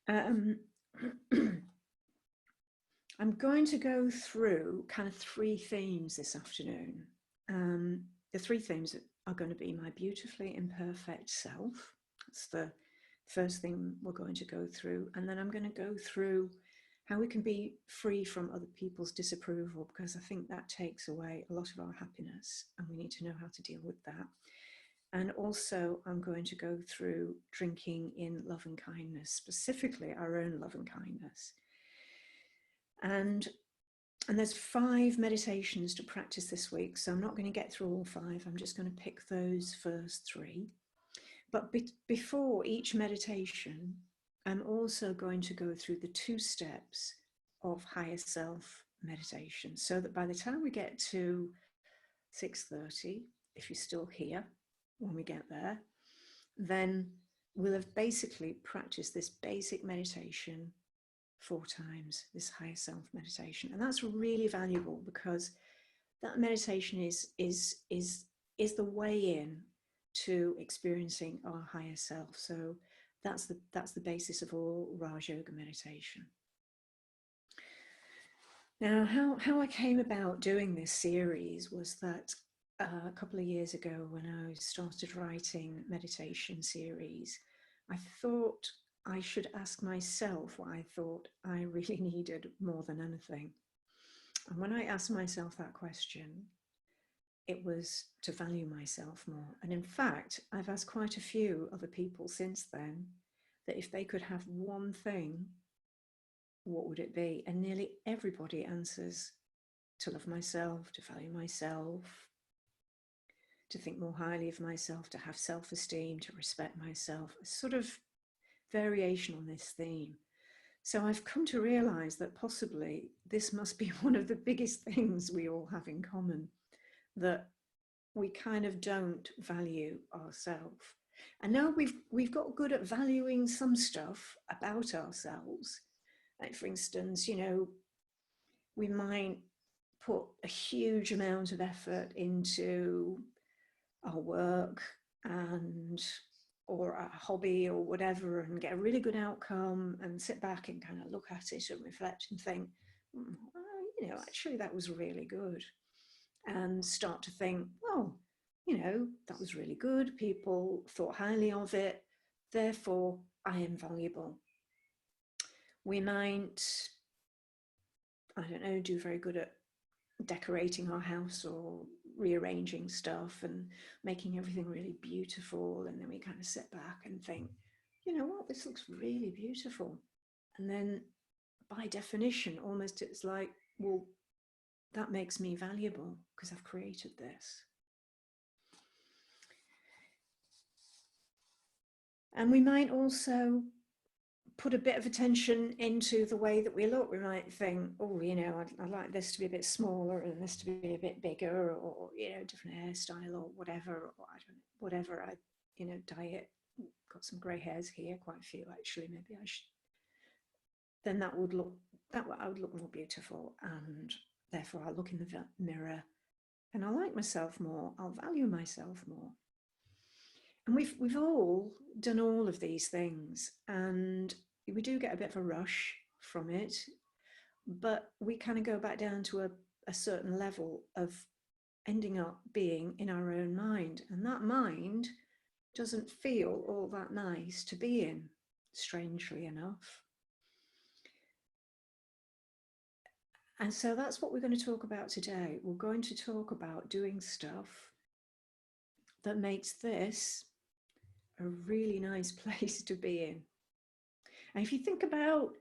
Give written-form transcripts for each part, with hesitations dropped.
Um, I'm going to go through kind of three themes this afternoon. The three themes are going to be my beautifully imperfect self. That's the first thing we're going to go through. And then I'm going to go through how we can be free from other people's disapproval, because I think that takes away a lot of our happiness and we need to know how to deal with that. And also I'm going to go through drinking in love and kindness, specifically our own love and kindness. And there's 5 meditations to practice this week, so I'm not going to get through all 5. I'm just going to pick those first 3. But before each meditation, I'm also going to go through the 2 steps of higher self meditation, so that by the time we get to 6:30, if you're still here when we get there, then we'll have basically practiced this basic meditation 4 times, this higher self meditation. And that's really valuable, because that meditation is the way in to experiencing our higher self. So that's the basis of all Raj Yoga meditation. Now, how I came about doing this series was that a couple of years ago, when I started writing meditation series, I thought I should ask myself what I thought I really needed more than anything. And when I asked myself that question, it was to value myself more. And in fact, I've asked quite a few other people since then that if they could have one thing, what would it be? And nearly everybody answers to love myself, to value myself, to think more highly of myself, to have self-esteem, to respect myself, a sort of variation on this theme. So I've come to realize that possibly this must be one of the biggest things we all have in common, that we kind of don't value ourselves. And now we've got good at valuing some stuff about ourselves. Like, for instance, you know, we might put a huge amount of effort into our work and or a hobby or whatever, and get a really good outcome and sit back and kind of look at it and reflect and think, well, you know, actually that was really good. And start to think, well, you know, that was really good. People thought highly of it. Therefore, I am valuable. We might, I don't know, do very good at decorating our house or rearranging stuff and making everything really beautiful. And then we kind of sit back and think, you know what, this looks really beautiful. And then by definition, almost it's like, well, that makes me valuable because I've created this. And we might also put a bit of attention into the way that we look. We might think, oh, you know, I'd like this to be a bit smaller and this to be a bit bigger, or, you know, different hairstyle or whatever, or I don't know, whatever. I, you know, diet, got some grey hairs here, quite a few actually, maybe I should. Then I would look more beautiful, and therefore I'll look in the mirror and I'll like myself more, I'll value myself more. And we've all done all of these things, and we do get a bit of a rush from it, but we kind of go back down to a certain level of ending up being in our own mind. And that mind doesn't feel all that nice to be in, strangely enough. And so that's what we're going to talk about today. We're going to talk about doing stuff that makes this a really nice place to be in. And if you think about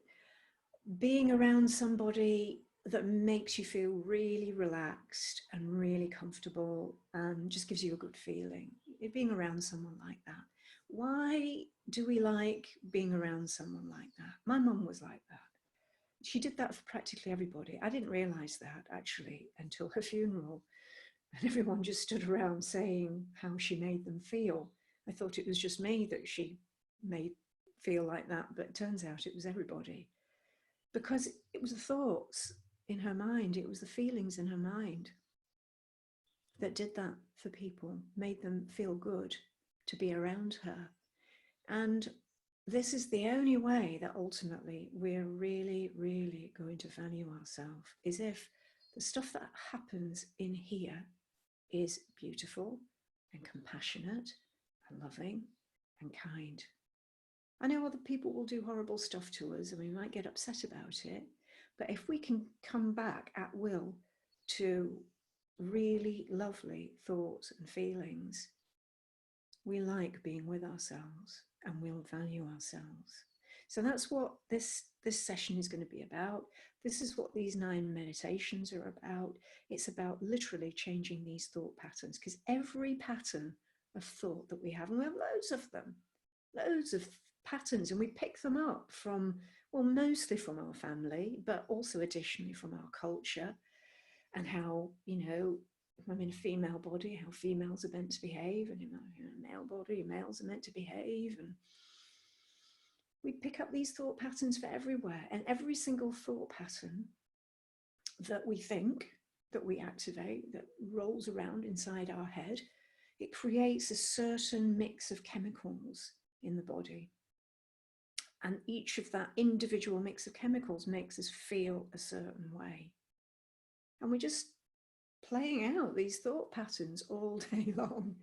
being around somebody that makes you feel really relaxed and really comfortable and just gives you a good feeling, being around someone like that. Why do we like being around someone like that? My mum was like that. She did that for practically everybody. I didn't realize that actually until her funeral, and everyone just stood around saying how she made them feel. I thought it was just me that she made feel like that, but it turns out it was everybody, because it was the thoughts in her mind, it was the feelings in her mind that did that for people, made them feel good to be around her. And this is the only way that ultimately we're really, really going to value ourselves, is if the stuff that happens in here is beautiful and compassionate and loving and kind. I know other people will do horrible stuff to us and we might get upset about it, but if we can come back at will to really lovely thoughts and feelings, we like being with ourselves and we'll value ourselves. So that's what this session is going to be about. This is what these 9 meditations are about. It's about literally changing these thought patterns, because every pattern of thought that we have, and we have loads of them, loads of patterns, and we pick them up from, well, mostly from our family, but also additionally from our culture and how, you know, if I'm in a female body, how females are meant to behave, and in a male body, males are meant to behave. And we pick up these thought patterns for everywhere, and every single thought pattern that we think, that we activate, that rolls around inside our head, it creates a certain mix of chemicals in the body. And each of that individual mix of chemicals makes us feel a certain way. And we're just playing out these thought patterns all day long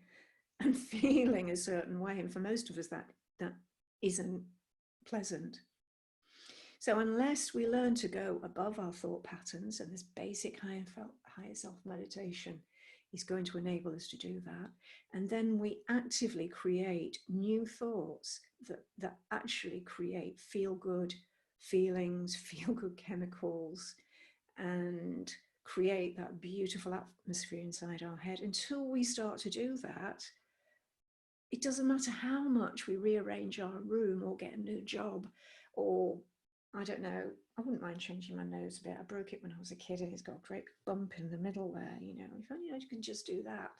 and feeling a certain way. And for most of us, that isn't pleasant. So unless we learn to go above our thought patterns, and this basic higher self meditation is going to enable us to do that, and then we actively create new thoughts that actually create feel-good feelings, feel-good chemicals, and create that beautiful atmosphere inside our head. Until we start to do that, it doesn't matter how much we rearrange our room or get a new job, or I don't know, I wouldn't mind changing my nose a bit. I broke it when I was a kid and it's got a great bump in the middle there, you know. If only I could just do that.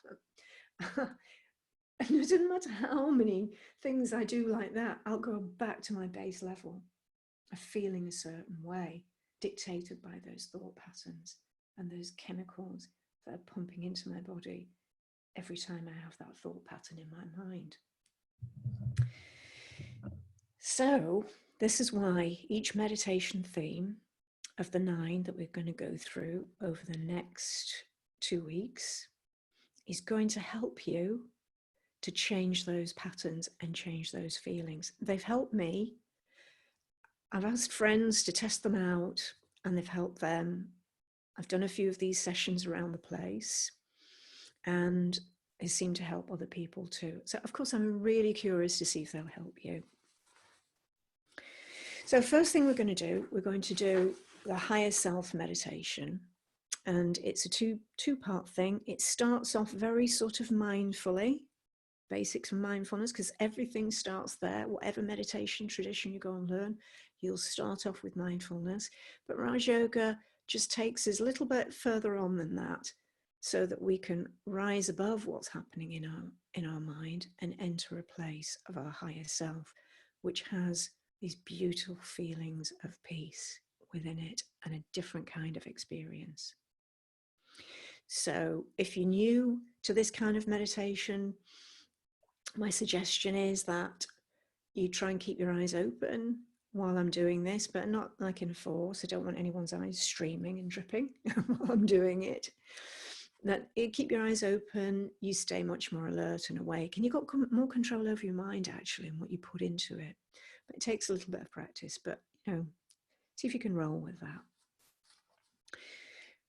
And it doesn't matter how many things I do like that, I'll go back to my base level of feeling a certain way, dictated by those thought patterns and those chemicals that are pumping into my body every time I have that thought pattern in my mind. So this is why each meditation theme of the 9 that we're going to go through over the next 2 weeks is going to help you to change those patterns and change those feelings. They've helped me. I've asked friends to test them out and they've helped them. I've done a few of these sessions around the place and they seem to help other people too. So of course, I'm really curious to see if they'll help you. So first thing we're going to do the higher self meditation. And it's a two-part thing. It starts off very sort of mindfully, basics of mindfulness, because everything starts there. Whatever meditation tradition you go and learn, you'll start off with mindfulness. But Raj Yoga just takes us a little bit further on than that, so that we can rise above what's happening in our mind and enter a place of our higher self, which has these beautiful feelings of peace within it and a different kind of experience. So if you're new to this kind of meditation, my suggestion is that you try and keep your eyes open while I'm doing this, but not like in force. I don't want anyone's eyes streaming and dripping while I'm doing it. That you keep your eyes open, you stay much more alert and awake, and you've got more control over your mind actually and what you put into it. But it takes a little bit of practice, but you know, see if you can roll with that.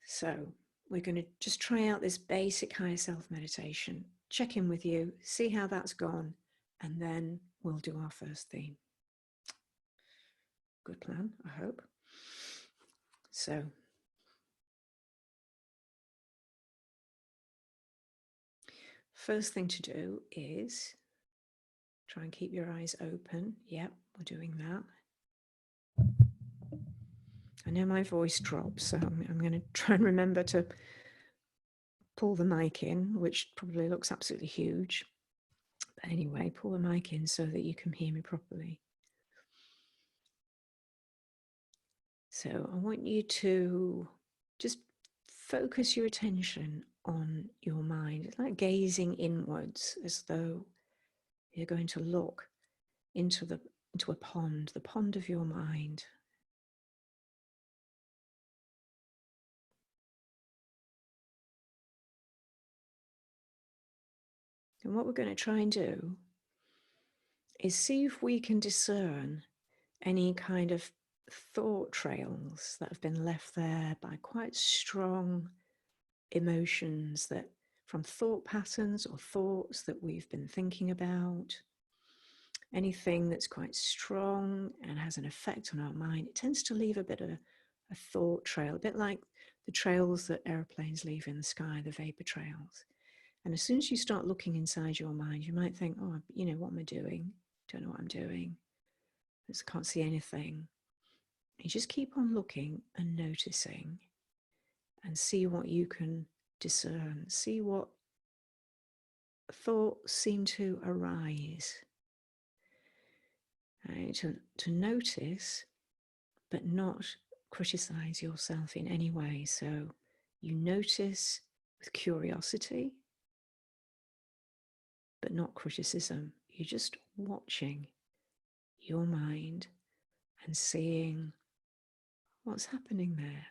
So we're going to just try out this basic higher self meditation, check in with you, see how that's gone, and then we'll do our first theme. Good plan, I hope. So first thing to do is try and keep your eyes open. Yep, we're doing that. I know my voice drops, so I'm going to try and remember to pull the mic in, which probably looks absolutely huge. But anyway, pull the mic in so that you can hear me properly. So I want you to just focus your attention on your mind. It's like gazing inwards, as though you're going to look into the into a pond, the pond of your mind. And what we're going to try and do is see if we can discern any kind of thought trails that have been left there by quite strong emotions, that from thought patterns or thoughts that we've been thinking about. Anything that's quite strong and has an effect on our mind, it tends to leave a bit of a thought trail, a bit like the trails that airplanes leave in the sky, the vapor trails. And as soon as you start looking inside your mind, you might think, oh, what am I doing? Don't know what I'm doing. I just can't see anything. You just keep on looking and noticing and see what you can discern. See what thoughts seem to arise. To notice, but not criticize yourself in any way. So you notice with curiosity, but not criticism. You're just watching your mind and seeing what's happening there.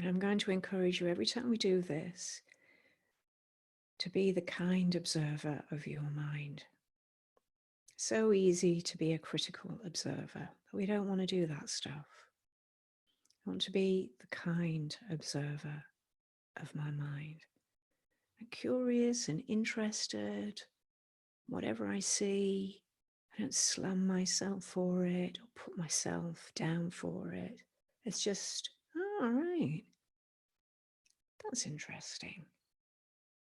And I'm going to encourage you every time we do this to be the kind observer of your mind. So easy to be a critical observer, but we don't want to do that stuff. I want to be the kind observer of my mind. I'm curious and interested. Whatever I see, I don't slam myself for it or put myself down for it. It's just, oh, all right, that's interesting.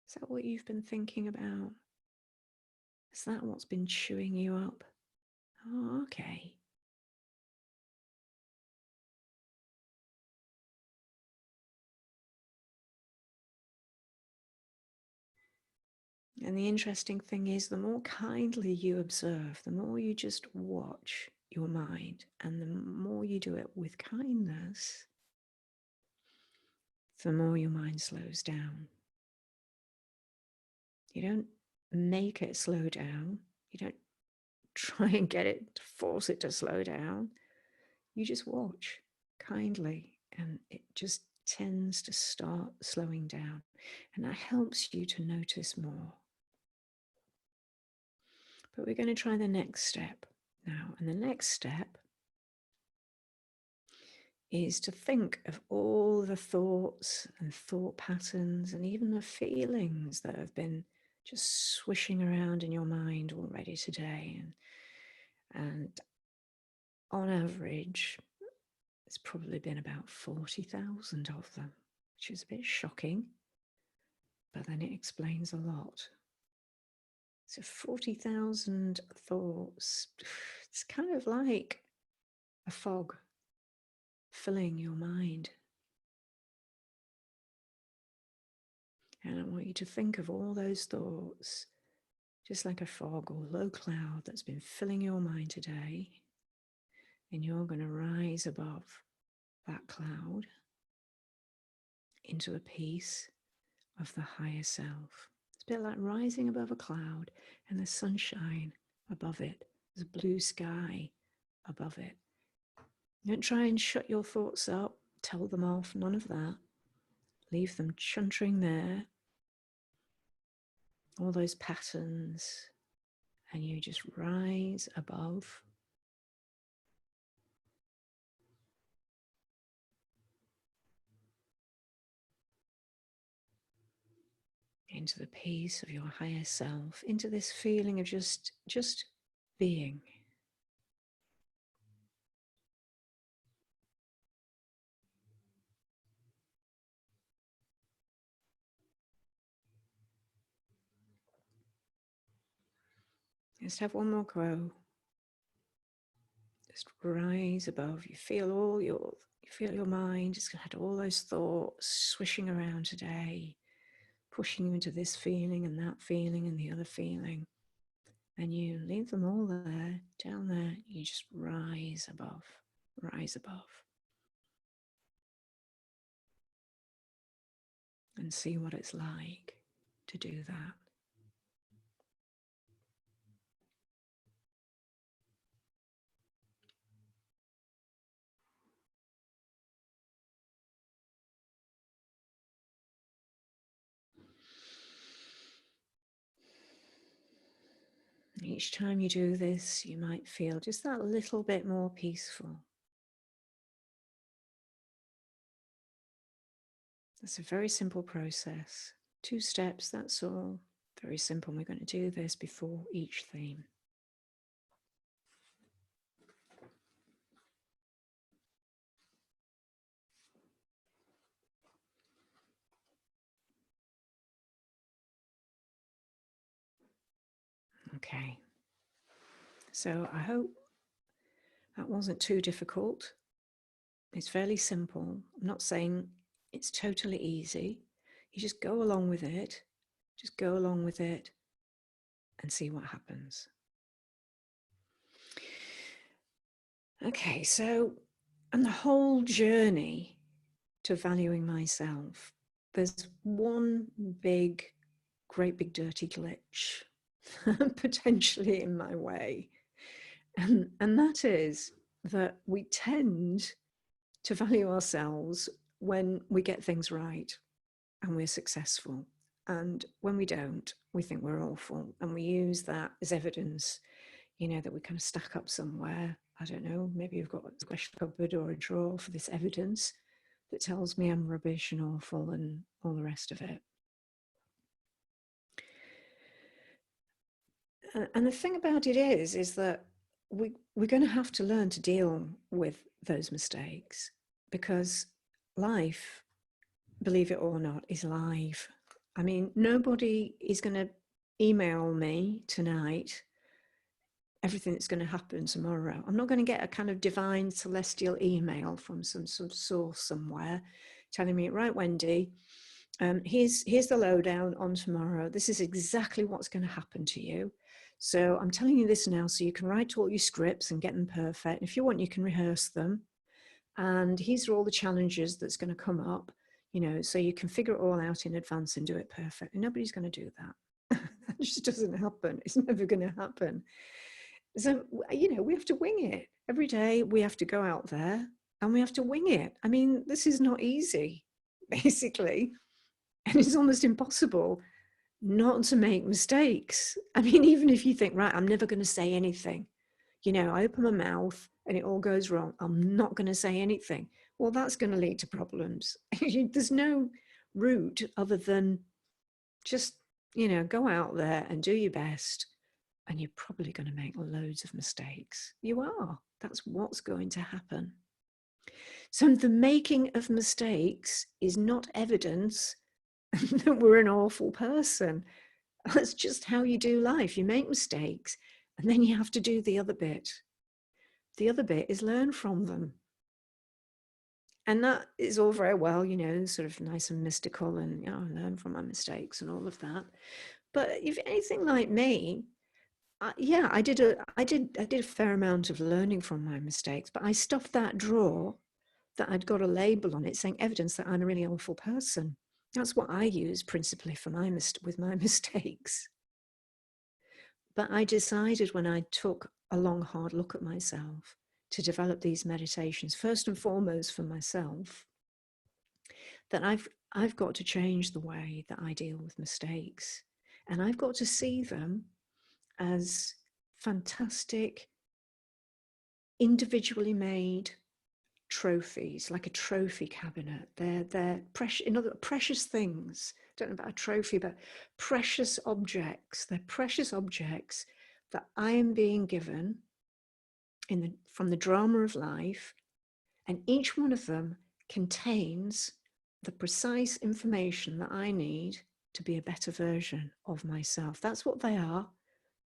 Is that what you've been thinking about? Is that what's been chewing you up? Oh, okay. And the interesting thing is, the more kindly you observe, the more you just watch your mind, and the more you do it with kindness, the more your mind slows down. You don't make it slow down. You don't try and get it to force it to slow down. You just watch kindly, and it just tends to start slowing down. And that helps you to notice more. But we're going to try the next step now. And the next step is to think of all the thoughts and thought patterns and even the feelings that have been just swishing around in your mind already today. And on average, it's probably been about 40,000 of them, which is a bit shocking, but then it explains a lot. So 40,000 thoughts, it's kind of like a fog filling your mind. And I want you to think of all those thoughts just like a fog or low cloud that's been filling your mind today. And you're going to rise above that cloud into a piece of the higher self. It's a bit like rising above a cloud and the sunshine above it. There's a blue sky above it. Don't try and shut your thoughts up, tell them off, none of that. Leave them chuntering there, all those patterns, and you just rise above. Into the peace of your higher self, into this feeling of just being. Just have one more go. Just rise above. You feel your mind. It's had all those thoughts swishing around today, pushing you into this feeling and that feeling and the other feeling. And you leave them all there, down there. You just rise above, rise above. And see what it's like to do that. Each time you do this, you might feel just that little bit more peaceful. It's a very simple process. 2 steps, that's all. Very simple. We're going to do this before each theme. Okay. So I hope that wasn't too difficult. It's fairly simple. I'm not saying it's totally easy. You just go along with it. Just go along with it and see what happens. Okay, so on the whole journey to valuing myself, there's one great big dirty glitch potentially in my way. And that is that we tend to value ourselves when we get things right and we're successful. And when we don't, we think we're awful. And we use that as evidence, that we kind of stack up somewhere. I don't know, maybe you've got a special cupboard or a drawer for this evidence that tells me I'm rubbish and awful and all the rest of it. And the thing about it is that we're going to have to learn to deal with those mistakes, because life, believe it or not, is live. I mean, nobody is going to email me tonight everything that's going to happen tomorrow. I'm not going to get a kind of divine celestial email from some source somewhere telling me, right, Wendy, here's the lowdown on tomorrow. This is exactly what's going to happen to you. So I'm telling you this now so you can write all your scripts and get them perfect. And if you want, you can rehearse them. And these are all the challenges that's going to come up, so you can figure it all out in advance and do it perfect. And nobody's going to do that. That just doesn't happen. It's never going to happen. So, we have to wing it. Every day we have to go out there and we have to wing it. I mean, this is not easy, basically. And it's almost impossible not to make mistakes. I mean, even if you think, right, I'm never going to say anything, I open my mouth and it all goes wrong, I'm not going to say anything. Well, that's going to lead to problems. There's no route other than just, go out there and do your best. And you're probably going to make loads of mistakes. You are. That's what's going to happen. So the making of mistakes is not evidence that we're an awful person. That's just how you do life. You make mistakes and then you have to do the other bit. The other bit is learn from them. And that is all very well, sort of nice and mystical and, learn from my mistakes and all of that. But if anything like me, I did a fair amount of learning from my mistakes, but I stuffed that drawer that I'd got a label on it saying evidence that I'm a really awful person. That's what I use principally for with my mistakes. But I decided when I took a long, hard look at myself to develop these meditations, first and foremost for myself, that I've got to change the way that I deal with mistakes. And I've got to see them as fantastic, individually made trophies, like a trophy cabinet. They're precious things. I don't know about a trophy, but precious objects. They're precious objects that I am being given from the drama of life, and each one of them contains the precise information that I need to be a better version of myself. That's what they are,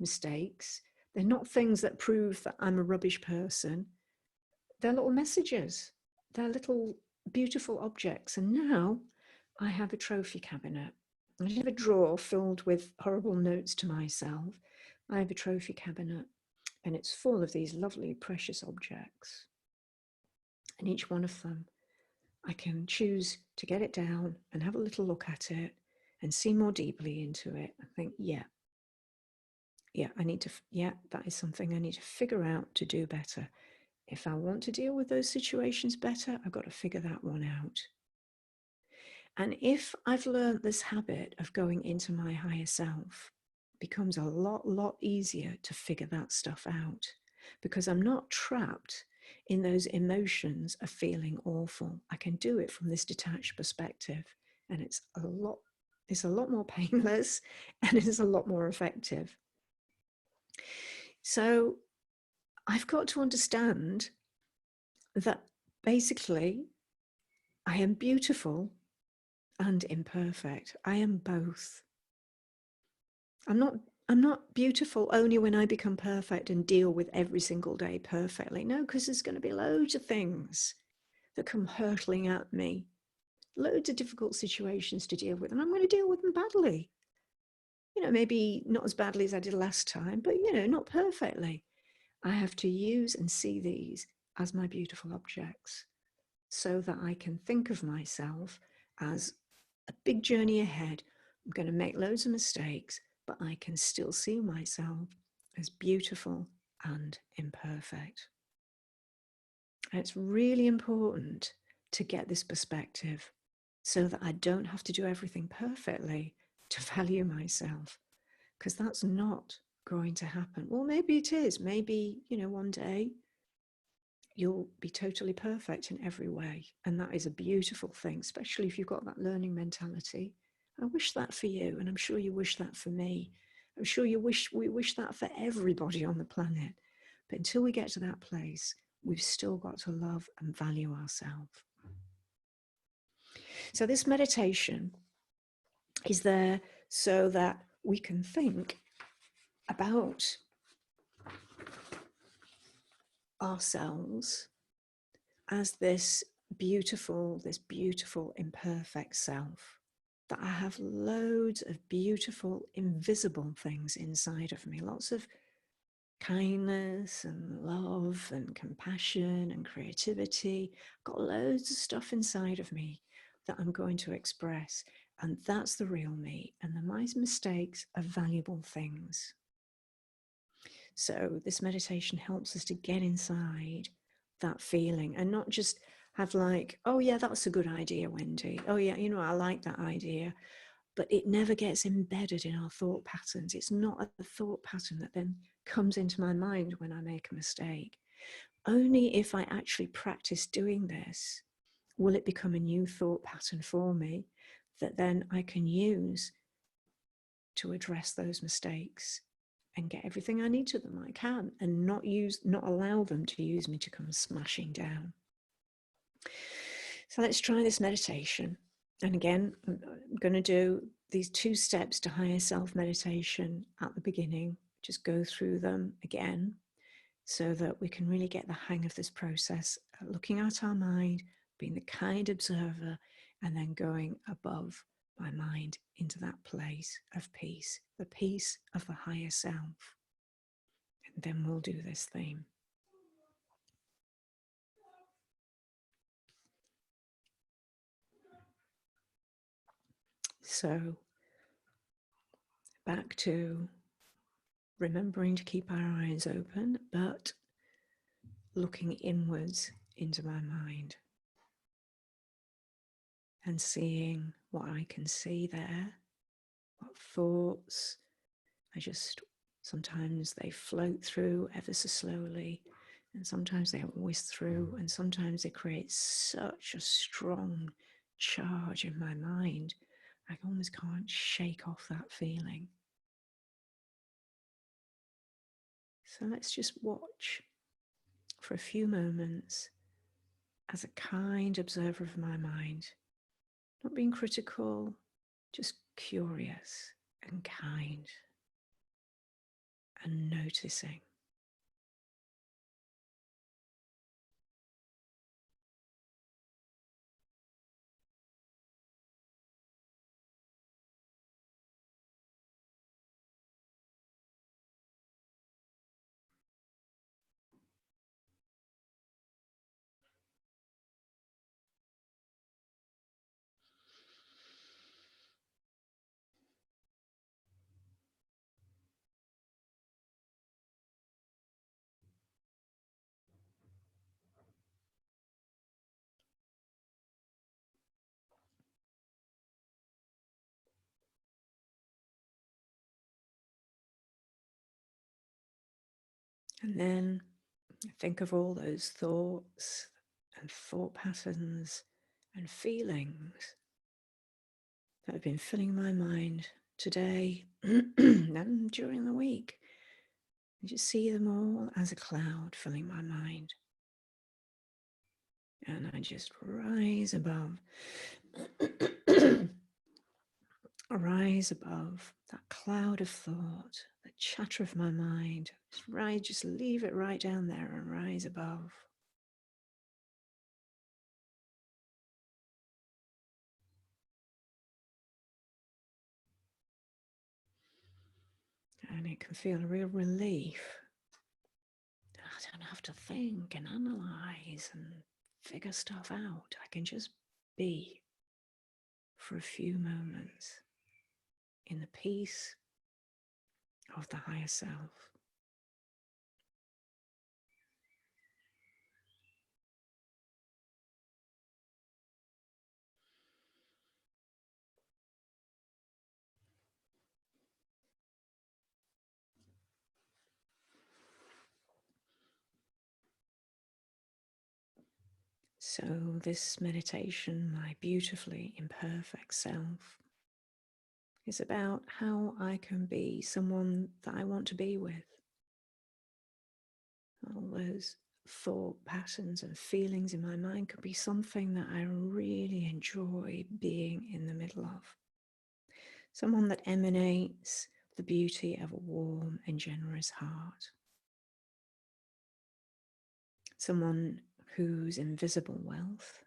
mistakes. They're not things that prove that I'm a rubbish person. They're little messages. They're little beautiful objects. And now I have a trophy cabinet. I don't have a drawer filled with horrible notes to myself. I have a trophy cabinet, and it's full of these lovely, precious objects. And each one of them, I can choose to get it down and have a little look at it and see more deeply into it and think, yeah, that is something I need to figure out to do better. If I want to deal with those situations better, I've got to figure that one out. And if I've learned this habit of going into my higher self, it becomes a lot easier to figure that stuff out, because I'm not trapped in those emotions of feeling awful. I can do it from this detached perspective, and it's a lot more painless, and it's a lot more effective. So I've got to understand that basically I am beautiful and imperfect. I am both. I'm not beautiful only when I become perfect and deal with every single day perfectly. No, because there's going to be loads of things that come hurtling at me, loads of difficult situations to deal with, and I'm going to deal with them badly. Maybe not as badly as I did last time, but not perfectly. I have to use and see these as my beautiful objects so that I can think of myself as a big journey ahead. I'm going to make loads of mistakes, but I can still see myself as beautiful and imperfect. And it's really important to get this perspective so that I don't have to do everything perfectly to value myself, because that's not going to happen. Well, maybe it is. Maybe, one day you'll be totally perfect in every way. And that is a beautiful thing, especially if you've got that learning mentality. I wish that for you, and I'm sure you wish that for me. I'm sure we wish that for everybody on the planet. But until we get to that place, we've still got to love and value ourselves. So this meditation is there so that we can think about ourselves as this beautiful imperfect self, that I have loads of beautiful invisible things inside of me, lots of kindness and love and compassion and creativity. I've got loads of stuff inside of me that I'm going to express, and that's the real me, and my mistakes are valuable things. So this meditation helps us to get inside that feeling and not just have like, oh yeah, that's a good idea, Wendy. Oh yeah, I like that idea. But it never gets embedded in our thought patterns. It's not a thought pattern that then comes into my mind when I make a mistake. Only if I actually practice doing this will it become a new thought pattern for me that then I can use to address those mistakes and get everything I need to them I can, and not allow them to use me to come smashing down. So let's try this meditation. And again, I'm going to do these 2 steps to higher self meditation at the beginning. Just go through them again so that we can really get the hang of this process, looking at our mind, being the kind observer, and then going above my mind into that place of peace, the peace of the higher self. And then we'll do this theme. So back to remembering to keep our eyes open, but looking inwards into my mind and seeing what I can see there, what thoughts sometimes they float through ever so slowly, and sometimes they whisk through, and sometimes they create such a strong charge in my mind, I almost can't shake off that feeling. So let's just watch for a few moments as a kind observer of my mind, not being critical, just curious and kind and noticing. And then think of all those thoughts and thought patterns and feelings that have been filling my mind today and during the week. And just see them all as a cloud filling my mind. And I just rise above, rise above that cloud of thought, the chatter of my mind. Just leave it right down there and rise above. And it can feel a real relief. I don't have to think and analyze and figure stuff out. I can just be for a few moments in the peace of the higher self. So this meditation, my beautifully imperfect self, is about how I can be someone that I want to be with. All those thought patterns and feelings in my mind could be something that I really enjoy being in the middle of. Someone that emanates the beauty of a warm and generous heart. Someone whose invisible wealth,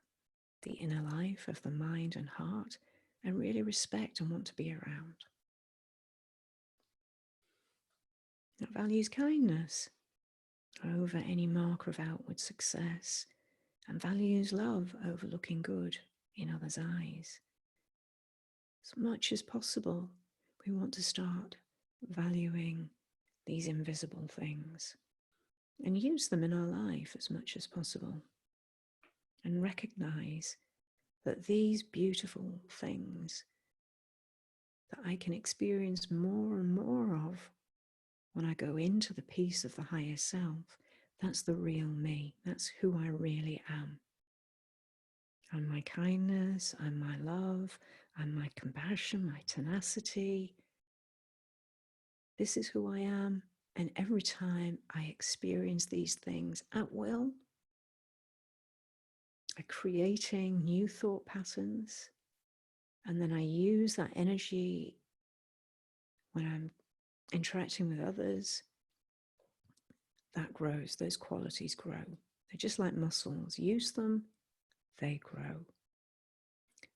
the inner life of the mind and heart, I really respect and want to be around. That values kindness over any marker of outward success and values love over looking good in others' eyes. As much as possible, we want to start valuing these invisible things and use them in our life as much as possible, and recognize that these beautiful things that I can experience more and more of when I go into the peace of the higher self, that's the real me. That's who I really am. I'm my kindness, I'm my love, I'm my compassion, my tenacity. This is who I am. And every time I experience these things at will, I'm creating new thought patterns. And then I use that energy when I'm interacting with others. That grows, those qualities grow. They're just like muscles. Use them, they grow.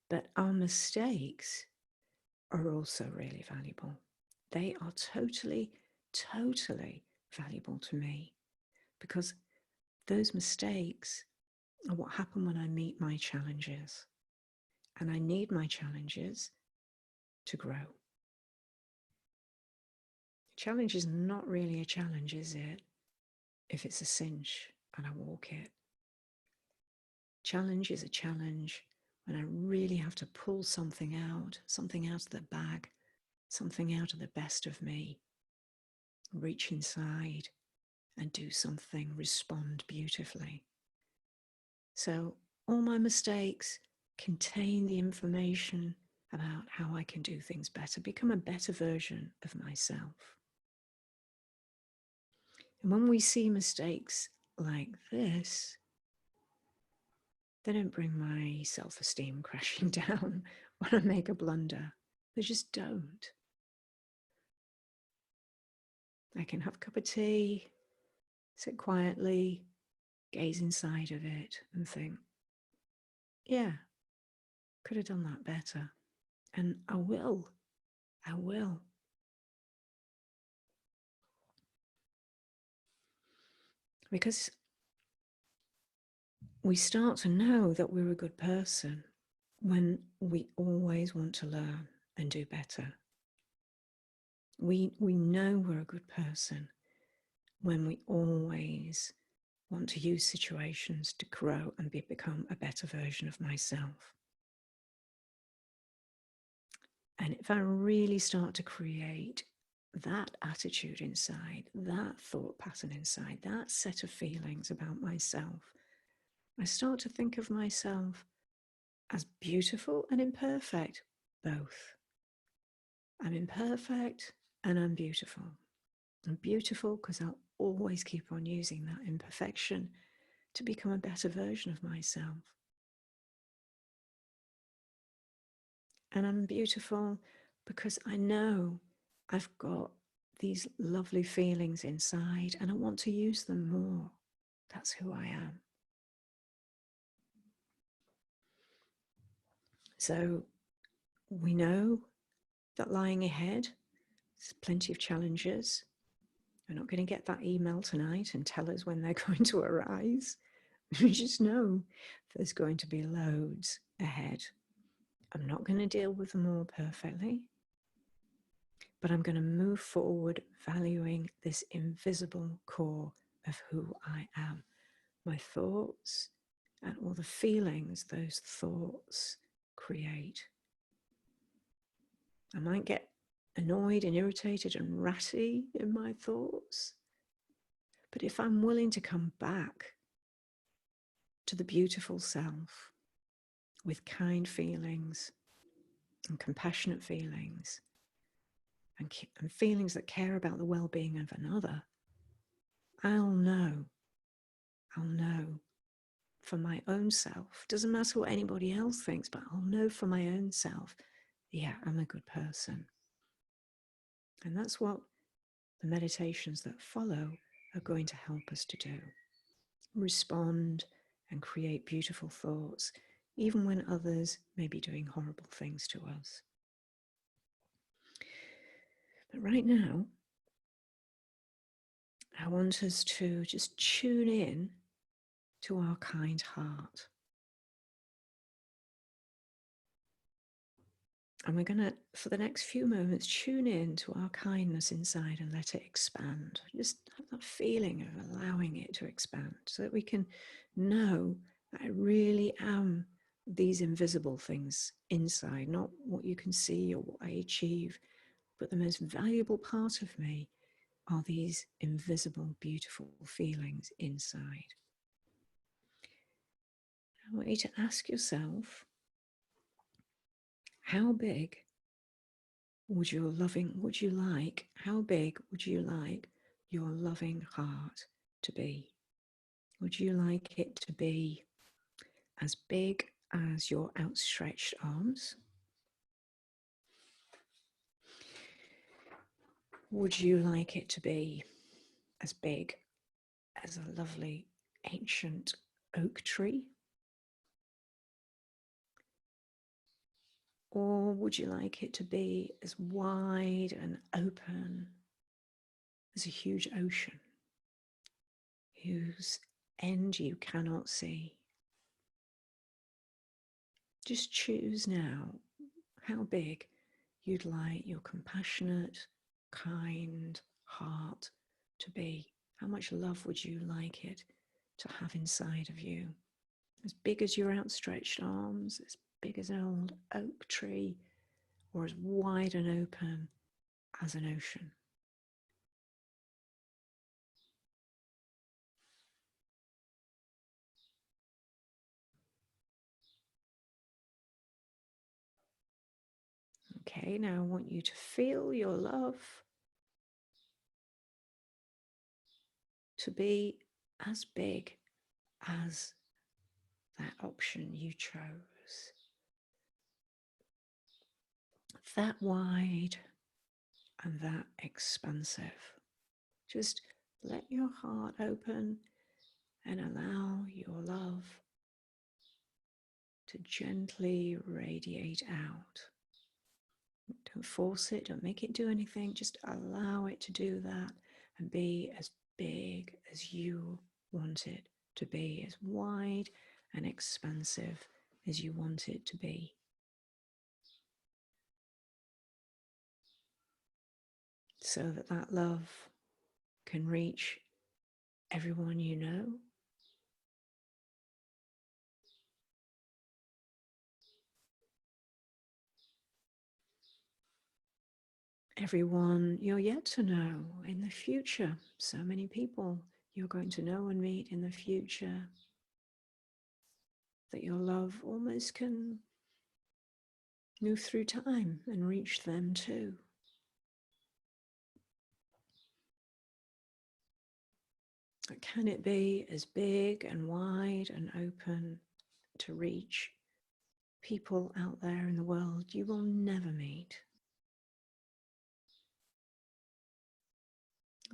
But our mistakes are also really valuable. They are totally valuable to me, because those mistakes are what happen when I meet my challenges. And I need my challenges to grow. Challenge is not really a challenge, is it? If it's a cinch and I walk it. Challenge is a challenge when I really have to pull something out of the bag, something out of the best of me, reach inside and do something, respond beautifully. So all my mistakes contain the information about how I can do things better, become a better version of myself. And when we see mistakes like this, they don't bring my self-esteem crashing down when I make a blunder. They just don't. I can have a cup of tea, sit quietly, gaze inside of it and think, yeah, could have done that better. And I will. Because we start to know that we're a good person when we always want to learn and do better. We know we're a good person when we always want to use situations to grow and become a better version of myself. And if I really start to create that attitude inside, that thought pattern inside, that set of feelings about myself, I start to think of myself as beautiful and imperfect, both. I'm imperfect and I'm beautiful. I'm beautiful because I'll always keep on using that imperfection to become a better version of myself. And I'm beautiful because I know I've got these lovely feelings inside and I want to use them more. That's who I am. So we know that lying ahead, there's plenty of challenges. We're not going to get that email tonight and tell us when they're going to arise. We just know there's going to be loads ahead. I'm not going to deal with them all perfectly, but I'm going to move forward valuing this invisible core of who I am, my thoughts and all the feelings those thoughts create. I might get annoyed and irritated and ratty in my thoughts, but if I'm willing to come back to the beautiful self with kind feelings and compassionate feelings and feelings that care about the well-being of another, I'll know for my own self. Doesn't matter what anybody else thinks, but I'll know for my own self, yeah, I'm a good person. And that's what the meditations that follow are going to help us to do. Respond and create beautiful thoughts, even when others may be doing horrible things to us. But right now, I want us to just tune in to our kind heart. And we're going to, for the next few moments, tune in to our kindness inside and let it expand. Just have that feeling of allowing it to expand so that we can know that I really am these invisible things inside, not what you can see or what I achieve, but the most valuable part of me are these invisible, beautiful feelings inside. I want you to ask yourself, how big would you like your loving heart to be? Would you like it to be as big as your outstretched arms? Would you like it to be as big as a lovely ancient oak tree? Or would you like it to be as wide and open as a huge ocean whose end you cannot see? Just choose now how big you'd like your compassionate, kind heart to be. How much love would you like it to have inside of you? As big as your outstretched arms, as big as an old oak tree, or as wide and open as an ocean. Okay, now I want you to feel your love to be as big as that option you chose. That wide and that expansive. Just let your heart open and allow your love to gently radiate out. Don't force it, don't make it do anything, just allow it to do that and be as big as you want it to be, as wide and expansive as you want it to be. So that that love can reach everyone you know, everyone you're yet to know in the future. So many people you're going to know and meet in the future that your love almost can move through time and reach them too. Can it be as big and wide and open to reach people out there in the world you will never meet?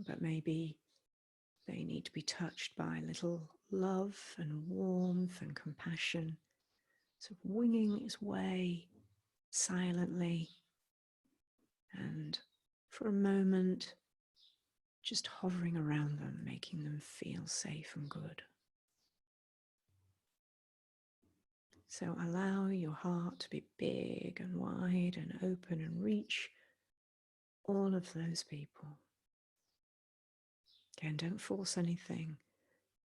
But maybe they need to be touched by a little love and warmth and compassion, sort of winging its way silently, and for a moment just hovering around them, making them feel safe and good. So allow your heart to be big and wide and open and reach all of those people. Again, don't force anything.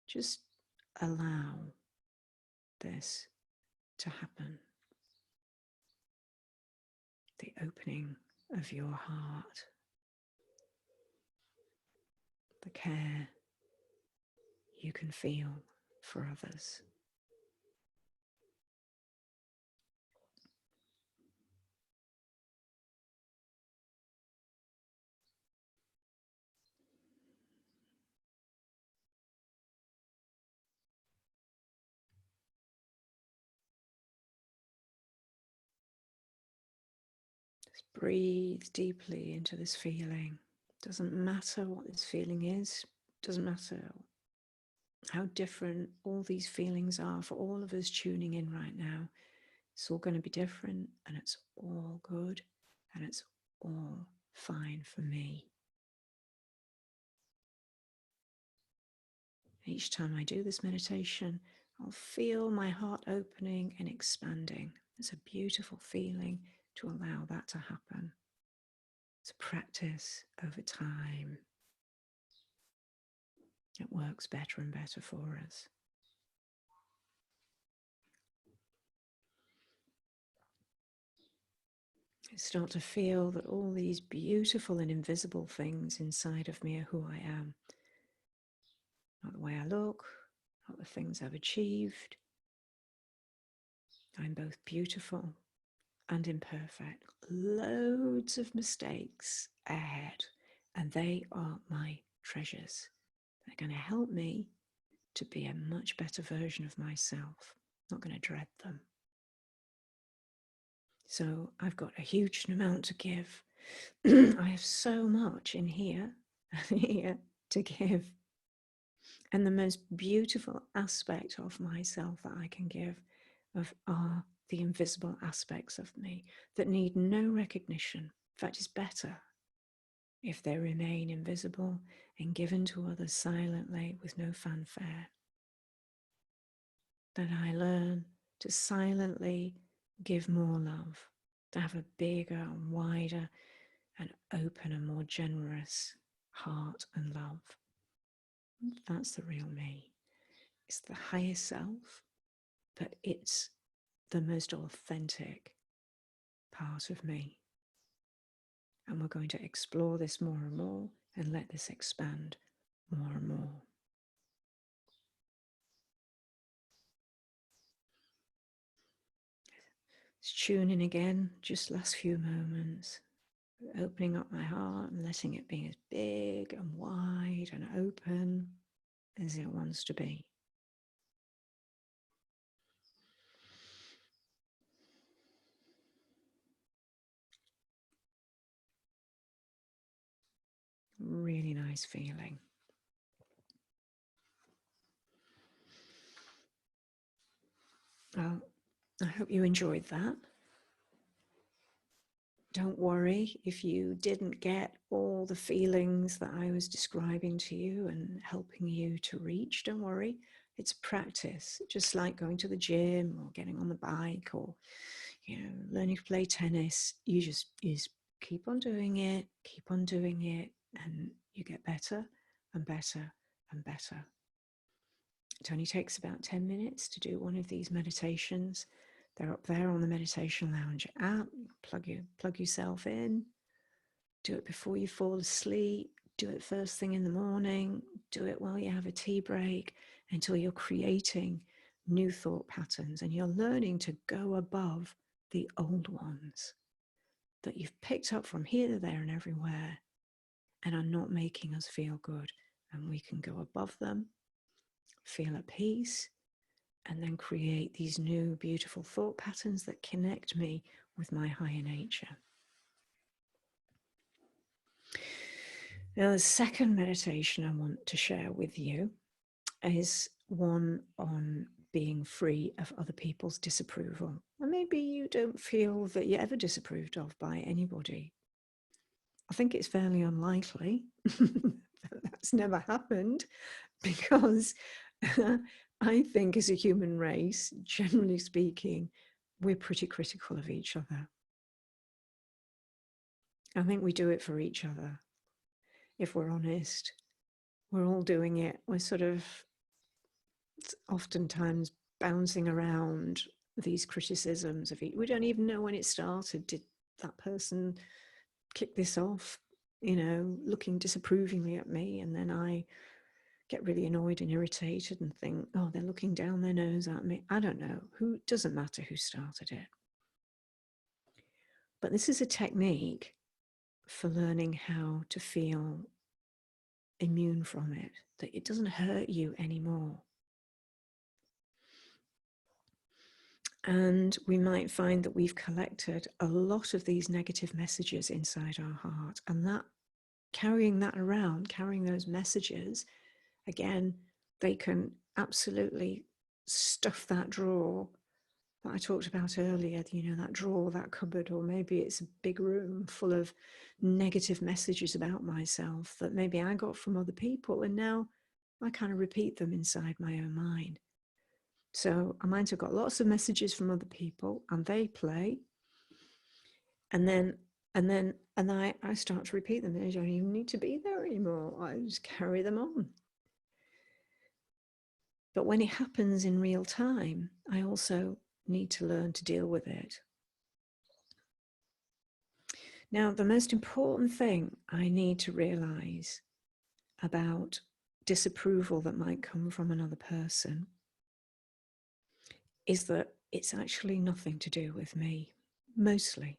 Just allow this to happen. The opening of your heart, the care you can feel for others. Just breathe deeply into this feeling. Doesn't matter what this feeling is, doesn't matter how different all these feelings are for all of us tuning in right now. It's all going to be different, and it's all good, and it's all fine for me. Each time I do this meditation, I'll feel my heart opening and expanding. It's a beautiful feeling to allow that to happen. It's a practice over time. It works better and better for us. I start to feel that all these beautiful and invisible things inside of me are who I am. Not the way I look, not the things I've achieved. I'm both beautiful and imperfect. Loads of mistakes ahead, and they are my treasures. They're going to help me to be a much better version of myself. I'm not going to dread them. So I've got a huge amount to give. I have so much in here and here to give. And the most beautiful aspect of myself that I can give are the invisible aspects of me that need no recognition. In fact, it's better if they remain invisible and given to others silently with no fanfare. That I learn to silently give more love, to have a bigger and wider and open and more generous heart and love. That's the real me. It's the higher self, but it's the most authentic part of me. And we're going to explore this more and more and let this expand more and more. Let's tune in again, just last few moments, opening up my heart and letting it be as big and wide and open. as it wants to be. Really nice feeling. Well, I hope you enjoyed that. Don't worry if you didn't get all the feelings that I was describing to you and helping you to reach. Don't worry. It's practice, just like going to the gym or getting on the bike or, learning to play tennis. You just keep on doing it, and you get better and better and better. It only takes about 10 minutes to do one of these meditations. They're up there on the Meditation Lounge app. Plug yourself in. Do it before you fall asleep. Do it first thing in the morning. Do it while you have a tea break, until you're creating new thought patterns and you're learning to go above the old ones that you've picked up from here, there, and everywhere and are not making us feel good. And we can go above them, feel at peace, and then create these new beautiful thought patterns that connect me with my higher nature. Now, the second meditation I want to share with you is one on being free of other people's disapproval. And maybe you don't feel that you're ever disapproved of by anybody. I think it's fairly unlikely that's never happened, because I think as a human race, generally speaking, we're pretty critical of each other. I think we do it for each other. If we're honest, we're all doing it. We're sort of oftentimes bouncing around these criticisms of each. We don't even know when it started. Did that person kick this off, looking disapprovingly at me? And then I get really annoyed and irritated and think, oh, they're looking down their nose at me. I don't know. Doesn't matter who started it. But this is a technique for learning how to feel immune from it, that it doesn't hurt you anymore. And we might find that we've collected a lot of these negative messages inside our heart, and that carrying those messages, again, they can absolutely stuff that drawer that I talked about earlier, that drawer, that cupboard, or maybe it's a big room full of negative messages about myself that maybe I got from other people, and now I kind of repeat them inside my own mind. So I might have got lots of messages from other people and they play, and then I start to repeat them. They don't even need to be there anymore. I just carry them on. But when it happens in real time, I also need to learn to deal with it. Now, the most important thing I need to realize about disapproval that might come from another person is that it's actually nothing to do with me, mostly.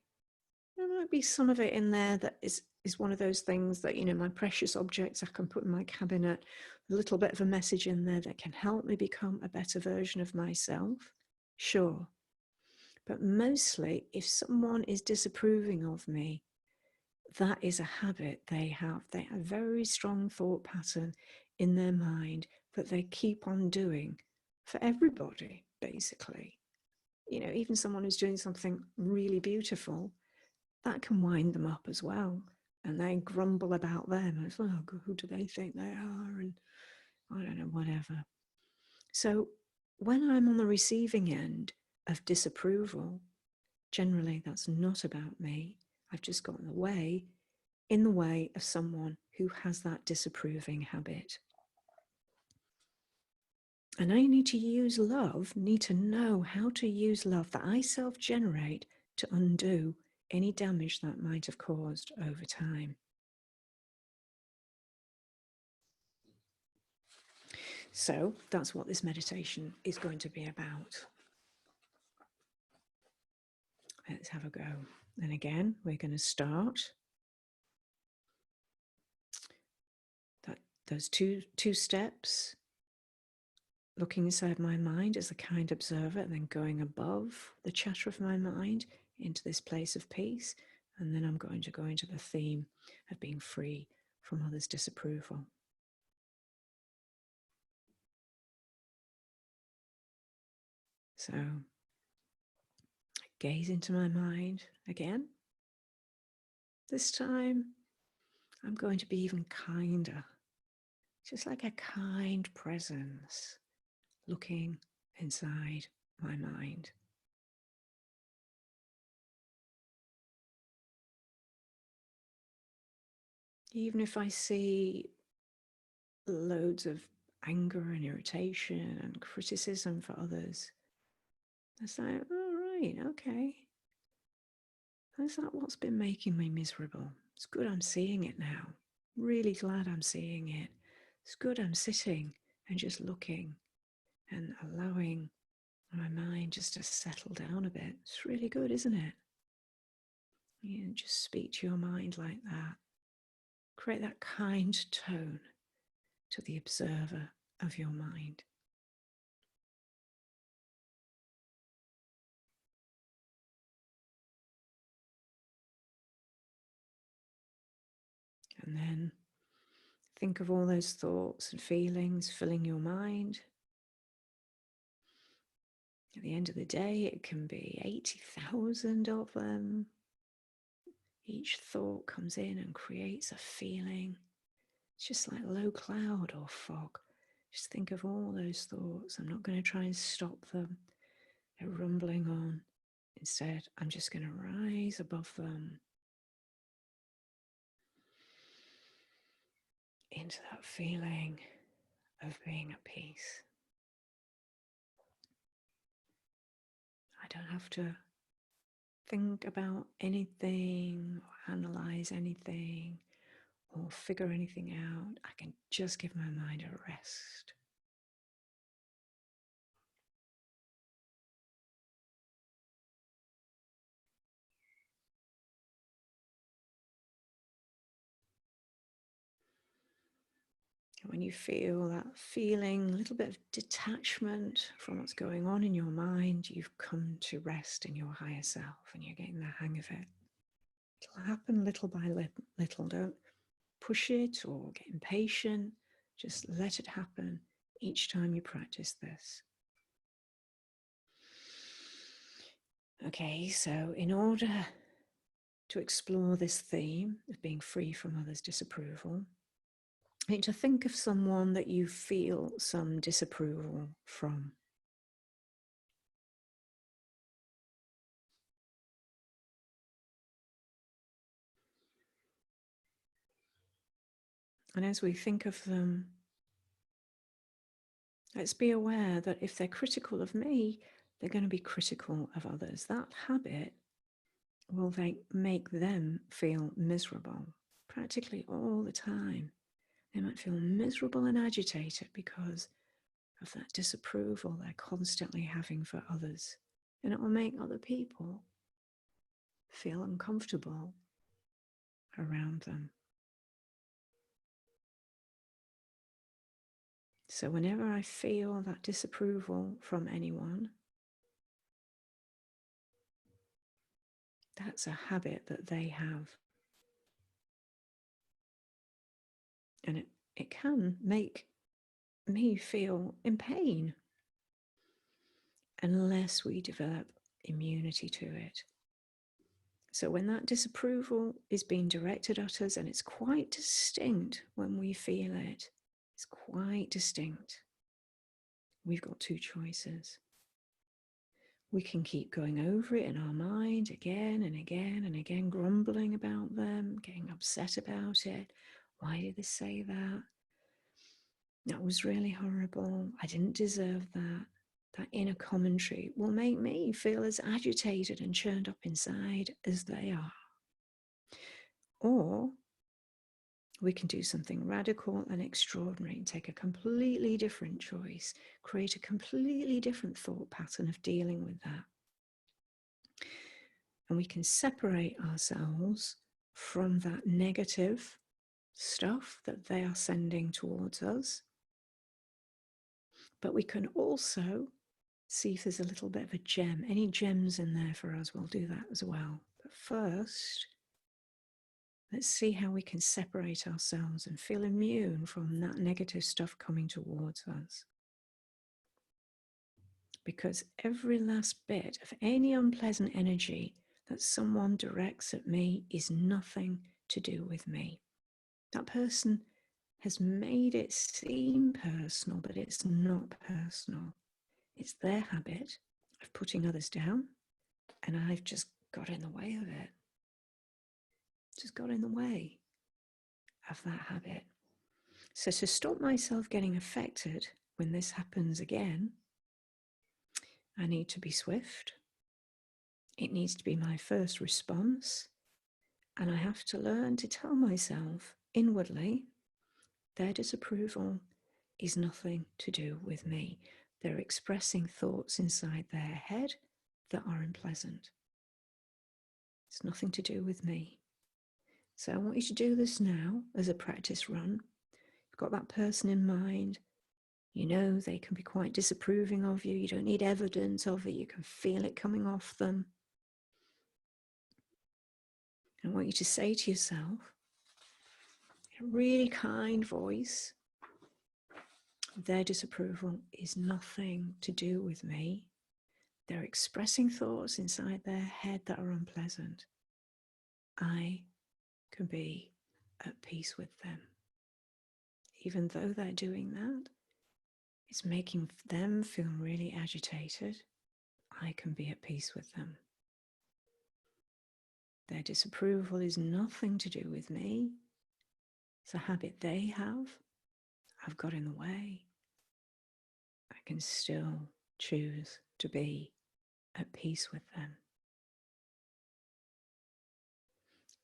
There might be some of it in there that is one of those things that, my precious objects I can put in my cabinet, a little bit of a message in there that can help me become a better version of myself. Sure. But mostly, if someone is disapproving of me, that is a habit they have. They have a very strong thought pattern in their mind that they keep on doing for everybody, basically. Even someone who's doing something really beautiful, that can wind them up as well. And they grumble about them. And it's like, oh, who do they think they are? And I don't know, whatever. So when I'm on the receiving end of disapproval, generally that's not about me. I've just got in the way of someone who has that disapproving habit. And I need to know how to use love that I self-generate to undo any damage that might have caused over time. So that's what this meditation is going to be about. Let's have a go. And again, we're going to start those two steps looking inside my mind as a kind observer and then going above the chatter of my mind into this place of peace. And then I'm going to go into the theme of being free from others' disapproval. So gaze into my mind again. This time I'm going to be even kinder, just like a kind presence looking inside my mind. Even if I see loads of anger and irritation and criticism for others, it's like, oh, right, okay. Is that what's been making me miserable? It's good I'm seeing it now. Really glad I'm seeing it. It's good I'm sitting and just looking and allowing my mind just to settle down a bit. It's really good, isn't it? You know, just speak to your mind like that. Create that kind tone to the observer of your mind. And then think of all those thoughts and feelings filling your mind. At the end of the day, it can be 80,000 of them. Each thought comes in and creates a feeling. It's just like low cloud or fog. Just think of all those thoughts. I'm not going to try and stop them. They're rumbling on. Instead, I'm just going to rise above them into that feeling of being at peace. I don't have to think about anything or analyze anything or figure anything out. I can just give my mind a rest. When you feel that feeling, a little bit of detachment from what's going on in your mind, you've come to rest in your higher self and you're getting the hang of it. It'll happen little by little. Don't push it or get impatient. Just let it happen each time you practice this. Okay, so in order to explore this theme of being free from others' disapproval, I need to think of someone that you feel some disapproval from. And as we think of them, let's be aware that if they're critical of me, they're going to be critical of others. That habit will make them feel miserable practically all the time. They might feel miserable and agitated because of that disapproval they're constantly having for others. And it will make other people feel uncomfortable around them. So whenever I feel that disapproval from anyone, that's a habit that they have. And it can make me feel in pain unless we develop immunity to it. So when that disapproval is being directed at us, and it's quite distinct when we feel it, it's quite distinct. We've got two choices. We can keep going over it in our mind again and again and again, grumbling about them, getting upset about it. Why did they say that? That was really horrible. I didn't deserve that. That inner commentary will make me feel as agitated and churned up inside as they are. Or we can do something radical and extraordinary and take a completely different choice, create a completely different thought pattern of dealing with that. And we can separate ourselves from that negative stuff that they are sending towards us But we can also see if there's a little bit of a gem. Any gems in there for us, we'll do that as well. But first, let's see how we can separate ourselves and feel immune from that negative stuff coming towards us. Because every last bit of any unpleasant energy that someone directs at me is nothing to do with me. That person has made it seem personal, but it's not personal. It's their habit of putting others down, and I've just got in the way of it. Just got in the way of that habit. So to stop myself getting affected when this happens again, I need to be swift. It needs to be my first response. And I have to learn to tell myself inwardly, their disapproval is nothing to do with me. They're expressing thoughts inside their head that are unpleasant. It's nothing to do with me. So I want you to do this now as a practice run. You've got that person in mind. You know they can be quite disapproving of you. You don't need evidence of it. You can feel it coming off them. I want you to say to yourself, in a really kind voice, their disapproval is nothing to do with me. They're expressing thoughts inside their head that are unpleasant. I can be at peace with them. Even though they're doing that, it's making them feel really agitated. I can be at peace with them. Their disapproval is nothing to do with me. It's a habit they have. I've got in the way. I can still choose to be at peace with them.